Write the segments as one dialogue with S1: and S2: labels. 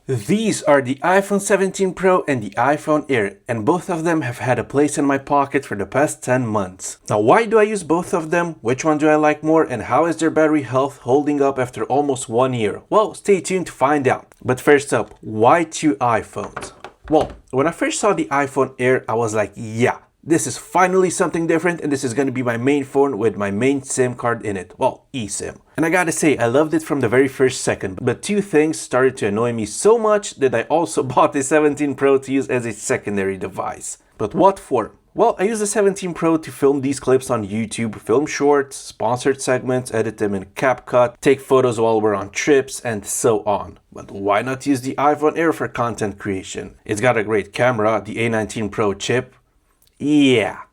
S1: These are the iPhone 17 Pro and the iPhone Air, and both of them have had a place in my pocket for the past 10 months. Now, why do I use both of them? Which one do I like more? And how is their battery health holding up after almost 1 year? Well, stay tuned to find out. But first up, why two iPhones? Well, when I first saw the iPhone Air, I was like, yeah, this is finally something different, and this is going to be my main phone with my main SIM card in it. Well, eSIM. And I gotta say, I loved it from the very first second, but two things started to annoy me so much that I also bought the 17 Pro to use as a secondary device. But what for? Well, I use the 17 Pro to film these clips on YouTube, film shorts, sponsored segments, edit them in CapCut, take photos while we're on trips, and so on. But why not use the iPhone Air for content creation? It's got a great camera, the A19 Pro chip. Yeah,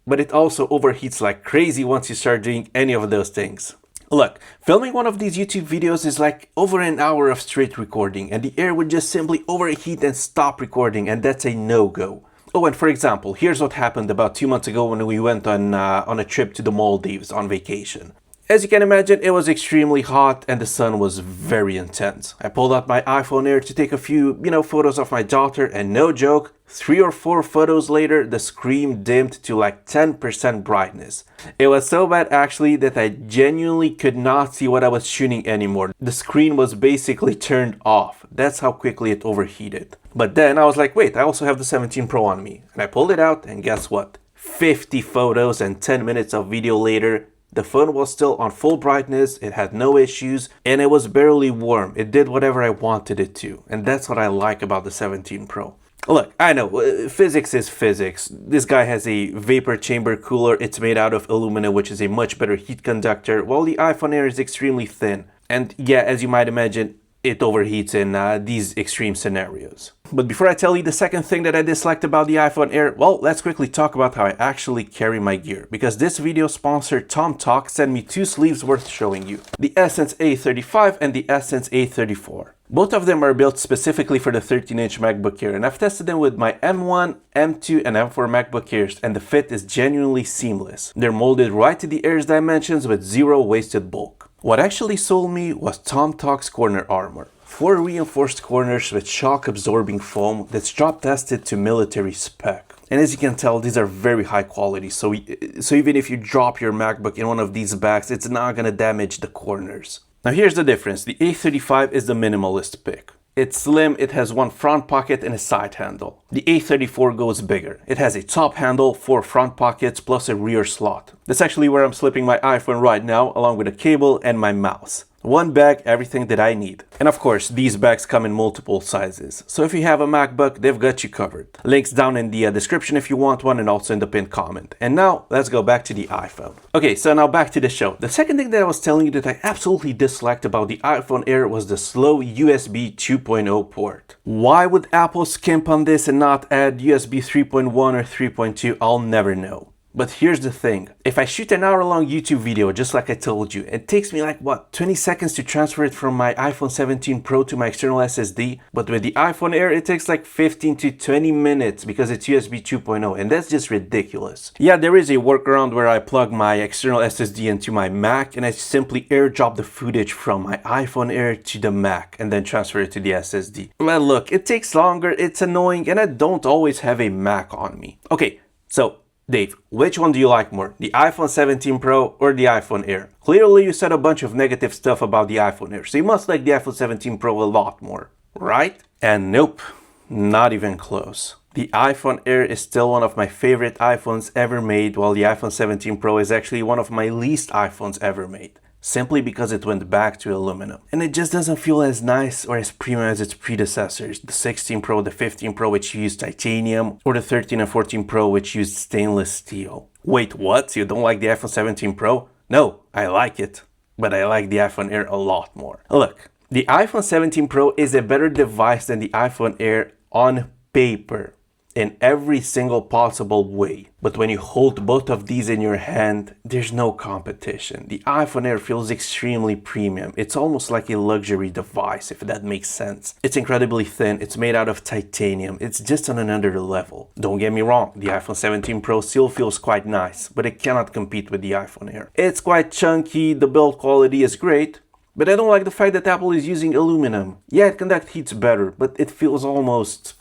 S1: but it also overheats like crazy once you start doing any of those things. Look, filming one of these YouTube videos is like over an hour of straight recording, and the Air would just simply overheat and stop recording, and that's a no-go. Oh, and for example, here's what happened about 2 months ago when we went on a trip to the Maldives on vacation. As you can imagine, it was extremely hot and the sun was very intense. I pulled out my iPhone Air to take a few, photos of my daughter, and no joke, 3 or 4 photos later, the screen dimmed to like 10% brightness. It was so bad actually that I genuinely could not see what I was shooting anymore. The screen was basically turned off. That's how quickly it overheated. But then I was like, wait, I also have the 17 Pro on me. And I pulled it out, and guess what? 50 photos and 10 minutes of video later, the phone was still on full brightness, it had no issues, and it was barely warm. It did whatever I wanted it to, and that's what I like about the 17 Pro. Look, I know, physics is physics. This guy has a vapor chamber cooler, it's made out of aluminum, which is a much better heat conductor, while the iPhone Air is extremely thin. And yeah, as you might imagine, it overheats in these extreme scenarios. But before I tell you the second thing that I disliked about the iPhone Air, well, let's quickly talk about how I actually carry my gear. Because this video sponsor tomtoc sent me 2 sleeves worth showing you. The Essence A35 and the Essence A34. Both of them are built specifically for the 13-inch MacBook Air, and I've tested them with my M1, M2, and M4 MacBook Airs, and the fit is genuinely seamless. They're molded right to the Air's dimensions with zero wasted bulk. What actually sold me was tomtoc's corner armor. 4 reinforced corners with shock-absorbing foam that's drop tested to military spec. And as you can tell, these are very high quality, so even if you drop your MacBook in one of these bags, it's not gonna damage the corners. Now here's the difference. The A35 is the minimalist pick. It's slim, it has one front pocket and a side handle. The A34 goes bigger. It has a top handle, 4 front pockets, plus a rear slot. That's actually where I'm slipping my iPhone right now, along with a cable and my mouse. One bag, everything that I need. And of course, these bags come in multiple sizes. So if you have a MacBook, they've got you covered. Links down in the description if you want one, and also in the pinned comment. And now, let's go back to the iPhone. Okay, so now back to the show. The second thing that I was telling you that I absolutely disliked about the iPhone Air was the slow USB 2.0 port. Why would Apple skimp on this and not add USB 3.1 or 3.2? I'll never know. But here's the thing, if I shoot an hour-long YouTube video just like I told you, it takes me like, 20 seconds to transfer it from my iPhone 17 Pro to my external SSD, but with the iPhone Air it takes like 15 to 20 minutes because it's USB 2.0, and that's just ridiculous. Yeah, there is a workaround where I plug my external SSD into my Mac and I simply airdrop the footage from my iPhone Air to the Mac and then transfer it to the SSD. Well, look, it takes longer, it's annoying, and I don't always have a Mac on me. Okay, so Dave, which one do you like more, the iPhone 17 Pro or the iPhone Air? Clearly you said a bunch of negative stuff about the iPhone Air, so you must like the iPhone 17 Pro a lot more, right? And nope, not even close. The iPhone Air is still one of my favorite iPhones ever made, while the iPhone 17 Pro is actually one of my least iPhones ever made. Simply because it went back to aluminum. And it just doesn't feel as nice or as premium as its predecessors, the 16 Pro, the 15 Pro which used titanium, or the 13 and 14 Pro which used stainless steel. Wait, what? You don't like the iPhone 17 Pro? No, I like it, but I like the iPhone Air a lot more. Look, the iPhone 17 Pro is a better device than the iPhone Air on paper, in every single possible way. But when you hold both of these in your hand, there's no competition. The iPhone Air feels extremely premium. It's almost like a luxury device, if that makes sense. It's incredibly thin, it's made out of titanium, it's just on another level. Don't get me wrong, the iPhone 17 Pro still feels quite nice, but it cannot compete with the iPhone Air. It's quite chunky, the build quality is great, But I don't like the fact that Apple is using aluminum. Yeah, it conducts heat better, but it feels almost,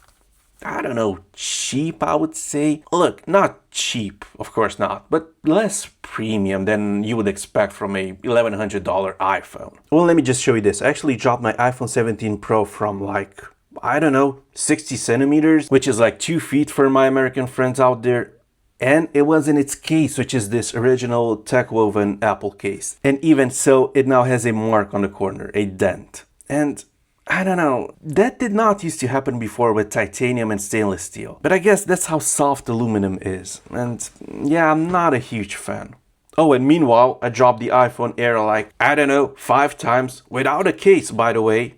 S1: I don't know, cheap, I would say. Look, not cheap, of course not, but less premium than you would expect from a $1,100 iPhone. Well, let me just show you this. I actually dropped my iPhone 17 Pro from like, I don't know, 60 centimeters, which is like 2 feet for my American friends out there. And it was in its case, which is this original tech woven Apple case. And even so, it now has a mark on the corner, a dent. And I don't know, that did not used to happen before with titanium and stainless steel. But I guess that's how soft aluminum is. And yeah, I'm not a huge fan. Oh, and meanwhile, I dropped the iPhone Air like, I don't know, 5 times, without a case, by the way.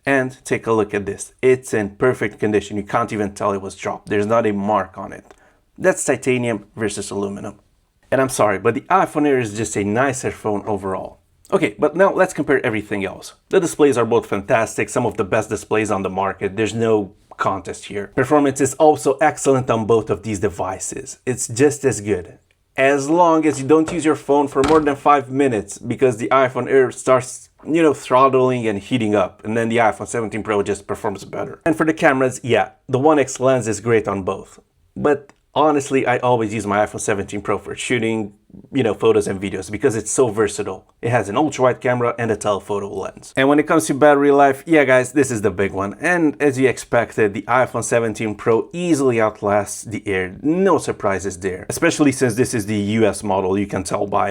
S1: And take a look at this. It's in perfect condition. You can't even tell it was dropped. There's not a mark on it. That's titanium versus aluminum. And I'm sorry, but the iPhone Air is just a nicer phone overall. Okay, but now let's compare everything else. The displays are both fantastic, some of the best displays on the market. There's no contest here. Performance is also excellent on both of these devices. It's just as good. As long as you don't use your phone for more than 5 minutes, because the iPhone Air starts, throttling and heating up, and then the iPhone 17 Pro just performs better. And for the cameras, yeah, the 1x lens is great on both. But honestly, I always use my iPhone 17 Pro for shooting, photos and videos because it's so versatile. It has an ultra-wide camera and a telephoto lens. And when it comes to battery life, yeah guys, this is the big one. And as you expected, the iPhone 17 Pro easily outlasts the Air. No surprises there. Especially since this is the US model, you can tell by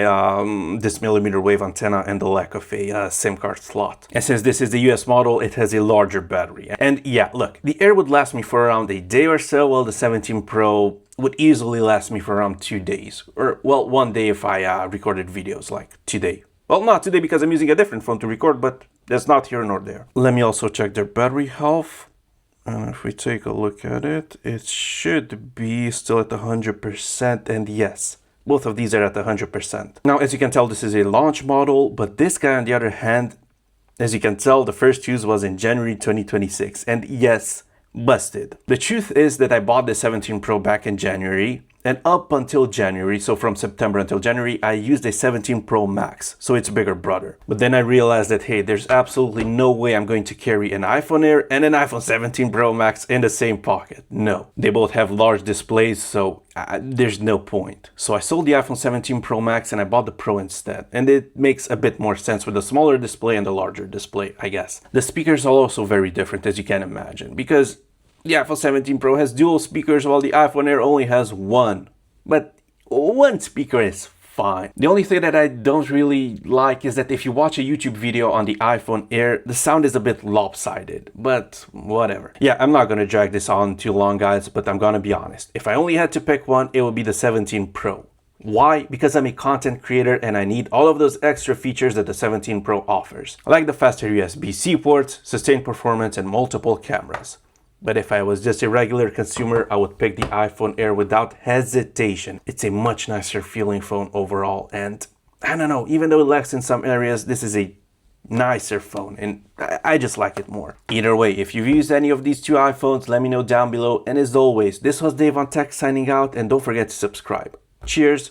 S1: this millimeter wave antenna and the lack of a SIM card slot. And since this is the US model, it has a larger battery. And yeah, look, the Air would last me for around a day or so, while the 17 Pro would easily last me for around 2 days. Or, well, 1 day if I recorded videos, like today. Well, not today because I'm using a different phone to record, but that's not here nor there. Let me also check their battery health. And if we take a look at it, it should be still at 100%, and yes, both of these are at 100%. Now, as you can tell, this is a launch model, but this guy on the other hand, as you can tell, the first use was in January 2026, and yes, busted. The truth is that I bought the 17 Pro back in January, and up until January, so from September until January, I used a 17 Pro Max, so it's bigger brother. But then I realized that, hey, there's absolutely no way I'm going to carry an iPhone Air and an iPhone 17 Pro Max in the same pocket. No. They both have large displays, so there's no point. So I sold the iPhone 17 Pro Max and I bought the Pro instead. And it makes a bit more sense with the smaller display and the larger display, I guess. The speakers are also very different, as you can imagine, because the iPhone 17 Pro has dual speakers while the iPhone Air only has one. But one speaker is fine. The only thing that I don't really like is that if you watch a YouTube video on the iPhone Air, the sound is a bit lopsided, but whatever. Yeah, I'm not gonna drag this on too long, guys, but I'm gonna be honest. If I only had to pick one, it would be the 17 Pro. Why? Because I'm a content creator and I need all of those extra features that the 17 Pro offers. I like the faster USB-C ports, sustained performance, and multiple cameras. But if I was just a regular consumer, I would pick the iPhone Air without hesitation. It's a much nicer feeling phone overall, and I don't know, even though it lacks in some areas, this is a nicer phone and I just like it more. Either way, if you've used any of these two iPhones, let me know down below, and as always, this was Dave on Tech signing out, and don't forget to subscribe. Cheers!